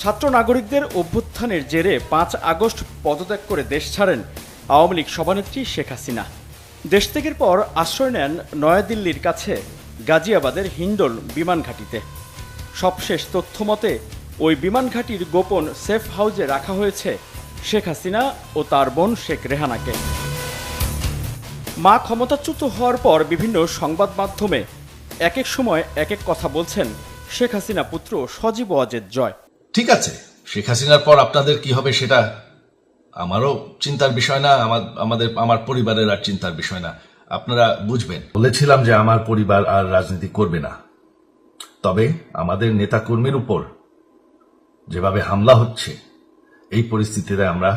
ছাত্র নাগরিকদের অভ্যুত্থানের জেরে ৫ আগস্ট পদত্যাগ করে দেশ ছাড়েন আওয়ামী লীগ সভানেত্রী শেখ হাসিনা। দেশ ত্যাগের পর আশ্রয় নেন নয়াদিল্লির কাছে গাজিয়াবাদের হিন্ডল বিমান ঘাঁটিতে। সবশেষ তথ্য মতে ওই বিমান ঘাঁটির গোপন সেফ হাউসে রাখা হয়েছে শেখ হাসিনা ও তার বোন শেখ রেহানাকে। মা ক্ষমতাচ্যুত হওয়ার পর বিভিন্ন সংবাদ মাধ্যমে এক এক সময় এক এক কথা বলছেন শেখ হাসিনা পুত্র সজীব ওয়াজেদ জয়। ঠিক আছে, শেখ হাসিনার পর আপনাদের কি হবে সেটা আমারও চিন্তার বিষয় না, আমার পরিবারের আর চিন্তার বিষয় না, আপনারা বুঝবেন। বলেছিলাম যে আমার পরিবার আর রাজনীতি করবে না, তবে আমাদের নেতাকর্মীর উপর যেভাবে হামলা হচ্ছে এই পরিস্থিতিতে আমরা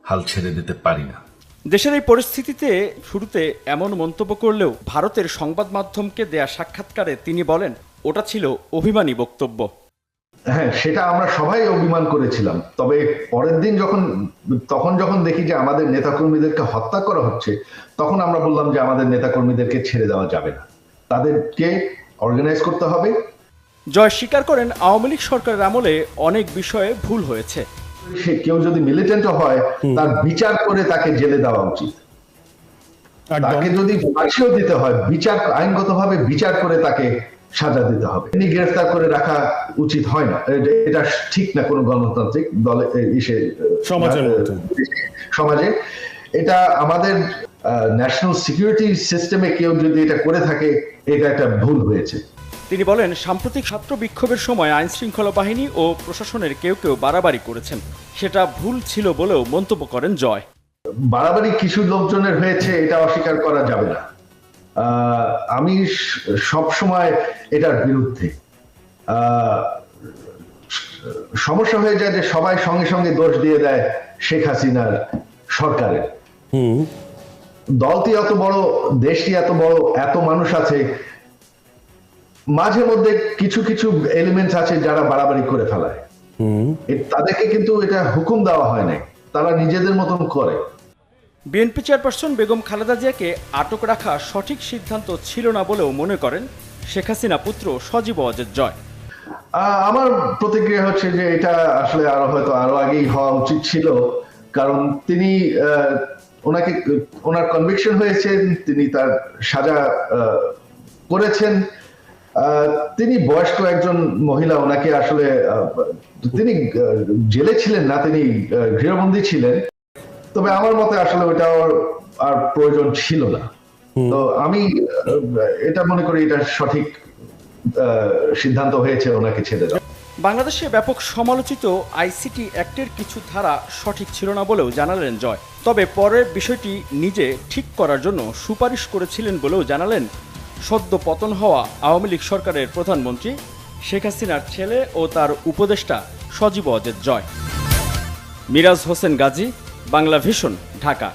হাল ছেড়ে দিতে পারি না। দেশের এই পরিস্থিতিতে শুরুতে এমন মন্তব্য করলেও ভারতের সংবাদ মাধ্যমকে দেয়া সাক্ষাৎকারে তিনি বলেন ওটা ছিল অভিমানী বক্তব্য। হ্যাঁ, সেটা আমরা সবাই অভিমান করেছিলাম, তবে পরের দিন যখন দেখি যে আমাদের নেতাকর্মীদেরকে হত্যা করা হচ্ছে, তখন আমরা বললাম যে আমাদের নেতাকর্মীদেরকে ছেড়ে দেওয়া যাবে না, তাদেরকে অর্গানাইজ করতে হবে। জয় স্বীকার করেন আওয়ামী লীগ সরকারের আমলে অনেক বিষয়ে ভুল হয়েছে। সে কেউ যদি মিলিটেন্ট হয় তার বিচার করে তাকে জেলে দেওয়া উচিত, তাকে যদি ফাঁসিও দিতে হয় আইনগতভাবে বিচার করে তাকে সাজা দিতে হবে। তিনি গ্রেফতার করে রাখা উচিত হয় না, এটা ঠিক না কোনো গণতান্ত্রিক দলে সমাজে। এটা আমাদের ন্যাশনাল সিকিউরিটি সিস্টেমে কেউ যদি এটা করে থাকে, এটা একটা ভুল হয়েছে। তিনি বলেন সাম্প্রতিক ছাত্র বিক্ষোভের সময় আইন শৃঙ্খলা বাহিনী ও প্রশাসনের কেউ বাড়াবাড়ি করেছেন, সেটা ভুল ছিল বলেও মন্তব্য করেন জয়। বাড়াবাড়ি কিছু লোকজনের হয়েছে, এটা অস্বীকার করা যাবে না। আমি সব সময় এটার বিরুদ্ধে। সমস্যা হয়ে যায় যে সবাই সঙ্গে সঙ্গে দোষ দিয়ে দেয় শেখ হাসিনার সরকারের। দলটি এত বড়, দেশটি এত বড়, এত মানুষ আছে, মাঝে মধ্যে কিছু কিছু এলিমেন্টস আছে যারা বাড়াবাড়ি করে ফেলায়। তাদেরকে কিন্তু এটা হুকুম দেওয়া হয় নাই, তারা নিজেদের মতন করে। বিএনপি চেয়ারপারসন বেগম খালেদা জিয়াকে আটক রাখা সঠিক সিদ্ধান্ত ছিল না বলেও মনে করেন শেখ হাসিনা পুত্র সজীব ওয়াজেদ জয়। আমার প্রতিক্রিয়া হচ্ছে যে এটা আসলে আরো আগেই হওয়া উচিত ছিল, কারণ তিনি ওনার কনভিকশন হয়েছে, তিনি তার সাজা করেছেন। তিনি বয়স্ক একজন মহিলা, ওনাকে আসলে তিনি জেলে ছিলেন না, তিনি গৃহবন্দী ছিলেন। তবে আমার মতে আসলে ওটা আর প্রয়োজন ছিল না। তো আমি এটা মনে করি এটা সঠিক সিদ্ধান্ত হয়েছে ওনাকে ছেড়ে দেওয়া। বাংলাদেশে ব্যাপক সমালোচিত আইসিটি অ্যাক্টের কিছু ধারা সঠিক ছিল না বলেও জানালেন জয়। তবে পরে বিষয়টি নিজে ঠিক করার জন্য সুপারিশ করেছিলেন বলেও জানালেন সদ্য পতন হওয়া আওয়ামী লীগ সরকারের প্রধানমন্ত্রী শেখ হাসিনার ছেলে ও তার উপদেষ্টা সজীব ওয়াজেদ জয়। মিরাজ হোসেন গাজী, বাংলা ভিশন, ঢাকা।